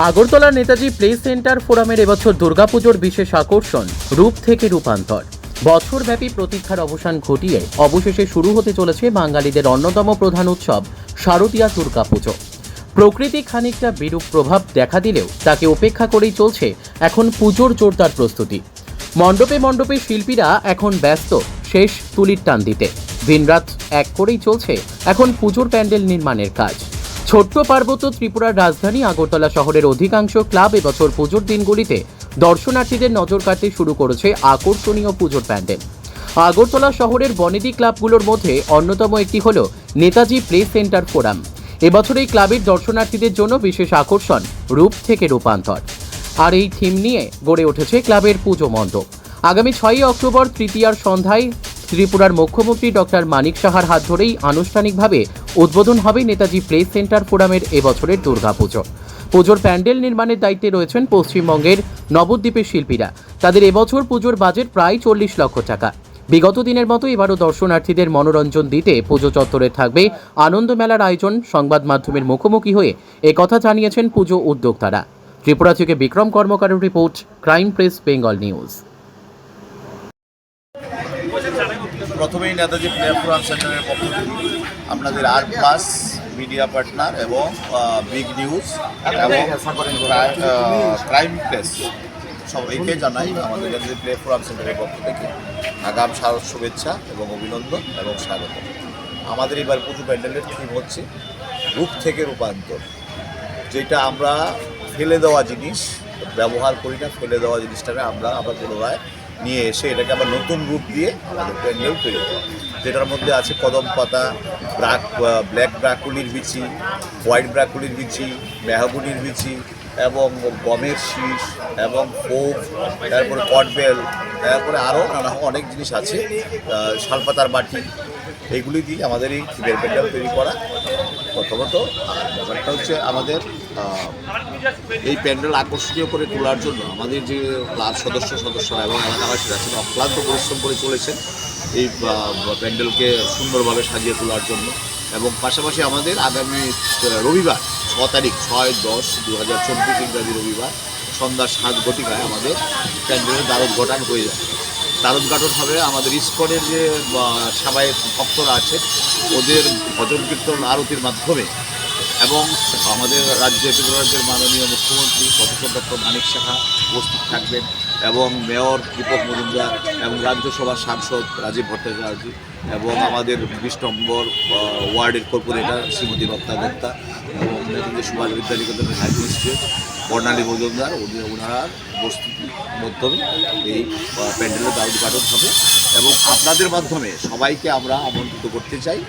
আগরতলার Netaji play centre ফোরামের এবছর দুর্গাপুজোর বিশেষ আকর্ষণ রূপ থেকে রূপান্তর। বছরব্যাপী প্রতীক্ষার অবসান ঘটিয়ে অবশেষে শুরু হতে চলেছে বাঙালিদের অন্যতম প্রধান উৎসব শারদীয়া দুর্গাপুজো। প্রকৃতি খানিকটা বিরূপ প্রভাব দেখা দিলেও তাকে উপেক্ষা করেই চলছে এখন পুজোর জোরদার প্রস্তুতি। মণ্ডপে মণ্ডপে শিল্পীরা এখন ব্যস্ত শেষ তুলির টান দিতে। দিনরাত এক করেই চলছে এখন পুজোর প্যান্ডেল নির্মাণের কাজ। ছোট্ট পার্বত্য ত্রিপুরার রাজধানী আগরতলা শহরের অধিকাংশ ক্লাব এবছর পুজোর দিনগুলিতে দর্শনার্থীদের নজর কাড়তে শুরু করেছে আকর্ষণীয় পুজোর প্যান্ডেল। আগরতলা শহরের বনেদি ক্লাবগুলোর মধ্যে অন্যতম একটি হল নেতাজি প্লে সেন্টার ফোরাম। এবছর এই ক্লাবের দর্শনার্থীদের জন্য বিশেষ আকর্ষণ রূপ থেকে রূপান্তর। আর এই থিম নিয়ে গড়ে উঠেছে ক্লাবের পুজো মণ্ডপ। আগামী 6 অক্টোবর তৃতীয়ার সন্ধ্যায় ত্রিপুরার মুখ্যমন্ত্রী ডক্টর মানিক সাহার হাত ধরেই আনুষ্ঠানিকভাবে উদ্বোধন হবে নেতাজি প্লে সেন্টার ফোরামের এবছরের দুর্গাপুজো। পুজোর প্যান্ডেল নির্মাণের দায়িত্বে রয়েছেন পশ্চিমবঙ্গের নবদ্বীপের শিল্পীরা। তাদের এবছর পুজোর বাজেট প্রায় 40 লক্ষ টাকা। বিগত দিনের মতো এবারও দর্শনার্থীদের মনোরঞ্জন দিতে পুজো চত্বরে থাকবে আনন্দ মেলার আয়োজন। সংবাদ মাধ্যমের মুখোমুখি হয়ে একথা জানিয়েছেন পুজো উদ্যোক্তারা। ত্রিপুরা থেকে বিক্রম কর্মকারের report, crime press Bengal news. প্রথমেই নেতাজি প্লে ফোরাম সেন্টারের পক্ষ থেকে আপনাদের আর প্লাস মিডিয়া পার্টনার এবং বিগ নিউজ এবং ক্রাইম প্রেস সবাইকে জানাই আমাদের নেতাজি প্লে ফোরাম সেন্টারের পক্ষ থেকে আগাম শারদ শুভেচ্ছা এবং অভিনন্দন এবং স্বাগত। আমাদের এবার পুজো প্যান্ডেলের থিম হচ্ছে রূপ থেকে রূপান্তর। যেটা আমরা ফেলে দেওয়া জিনিস ব্যবহার করি না, ফেলে দেওয়া জিনিসটাকে আমরা আবার পুনরায় নিয়ে এসে এটাকে আবার নতুন রূপ দিয়ে আমাদের প্যান্ডেল তৈরি করা, যেটার মধ্যে আছে কদম পাতা, ব্ল্যাক ব্রাকুলির বিচি, হোয়াইট ব্রাকুলির বিচি, মেহগুনির বিচি এবং গমের শীষ এবং ফোক, তারপরে কটবেল, তারপরে আরও নানা অনেক জিনিস আছে, শালপাতার বাটি, এগুলি দিয়ে আমাদের এই থিমের প্যান্ডেল তৈরি করা। প্রথমত ব্যাপারটা হচ্ছে আমাদের এই প্যান্ডেল আকর্ষণীয় করে তোলার জন্য আমাদের যে ক্লাব সদস্যরা এবং এলাকাবাসীরা আছেন অক্লান্ত পরিশ্রম করে চলেছেন এই প্যান্ডেলকে সুন্দরভাবে সাজিয়ে তোলার জন্য। এবং পাশাপাশি আমাদের আগামী রবিবার 6 তারিখ 6-10-2024 ইংরাজি রবিবার সন্ধ্যা 7 ঘটিকায় আমাদের প্যান্ডেলের দ্বারোদ্ঘাটন হয়ে যাবে। দ্বারোদ্ঘাটন হবে আমাদের ইস্কনের যে সবাই ভক্তরা আছে ওদের ভজন কীর্তন আরতির মাধ্যমে, এবং আমাদের ত্রিপুরা রাজ্যের মাননীয় মুখ্যমন্ত্রী প্রফেসর ডক্টর মানিক সাহা উপস্থিত থাকবেন এবং মেয়র দীপক মজুমদার এবং রাজ্যসভার সাংসদ রাজীব ভট্টাচার্য এবং আমাদের 20 নম্বর ওয়ার্ডের কর্পোরেটর শ্রীমতী রত্না দত্তা এবং সুভাষ বিদ্যানিকেতনের হেডমিস্ট্রেস বর্ণালী মজুমদার, ওনারা উপস্থিতির মাধ্যমে এই প্যান্ডেলের দ্বারোদ্ঘাটন হবে। এবং আপনাদের মাধ্যমে সবাইকে আমরা আমন্ত্রিত করতে চাই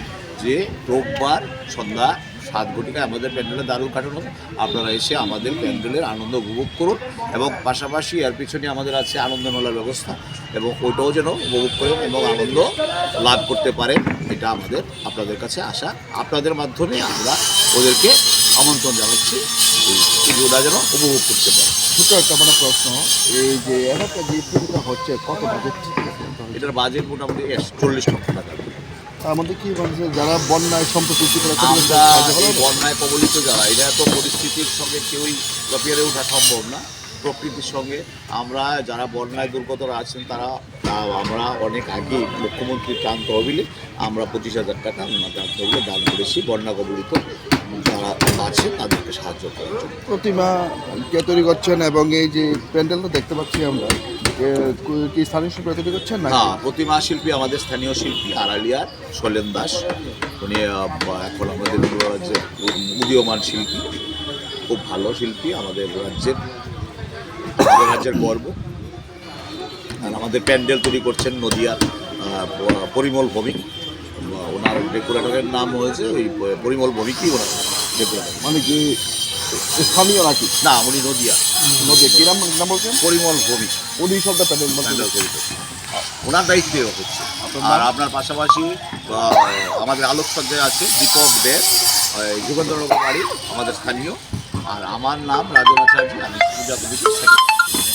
যে রোববার সন্ধ্যা 7 ঘটিকায় আমাদের প্যান্ডেলের দ্বারোদ্ঘাটন হবে। আপনারা এসে আমাদের প্যান্ডেলের আনন্দ উপভোগ করুন এবং পাশাপাশি এর পিছনে আমাদের আছে আনন্দ মেলার ব্যবস্থা, এবং ওইটাও যেন উপভোগ করেন এবং আনন্দ লাভ করতে পারেন, এটা আমাদের আপনাদের কাছে আশা। আপনাদের মাধ্যমে আমরা ওদেরকে আমন্ত্রণ জানাচ্ছি পুজোটা যেন উপভোগ করতে পারে। ছোটো একটা মানে প্রশ্ন, এই যে এলাকা যে পুজোটা হচ্ছে কত বাজেট? এটার বাজেট মোটামুটি 40 লক্ষ টাকা। তার মধ্যে কি বলছে যারা বন্যায় সম্পত্তি আমরা বন্যায় কবলিত যারা, এটা তো পরিস্থিতির সঙ্গে কেউই পেরে ওঠা সম্ভব না। প্রকৃতির সঙ্গে আমরা যারা বন্যায় দুর্গতরা আছেন তারা আমরা অনেক আগে মুখ্যমন্ত্রী ত্রাণ তহবিলে আমরা 25,000 টাকা ওনাদের তহবিলে দান করেছি বন্যা কবলিত যারা আছে তাদেরকে সাহায্য করার জন্য। প্রতিমা কে তৈরি করছেন এবং এই যে প্যান্ডেলটা দেখতে পাচ্ছি আমরা কি স্থানীয় শিল্পী তৈরি করছেন না? হ্যাঁ, প্রতিমা শিল্পী আমাদের স্থানীয় শিল্পী আড়ালিয়ার শৈলেন দাস, উনি এখন আমাদের রাজ্যের উদীয়মান শিল্পী, খুব ভালো শিল্পী, আমাদের রাজ্যের গর্ব। আর আমাদের প্যান্ডেল তৈরি করছেন নদিয়ার পরিমল ভৌমিক, ওনার ডেকোরেটরের নাম হয়েছে ওই পরিমল ভৌমিকই ওনার ডেকোরেটর। মানে কি স্থানীয় নাকি? না, উনি নদিয়া কিরাম নাম বলছেন? পরিমল ভৌমিক, উনি সবটা প্যান্ডেল তৈরি করছেন, ওনার দায়িত্বে হচ্ছে। আর আপনার পাশাপাশি আমাদের আলোকসজ্জায় আছে দীপক দেব, যুগেন্দ্রনগর বাড়ি, আমাদের স্থানীয়। আর আমার নাম রাজন আচার্য, আমি পূজা কমিটির সেক্রেটারি।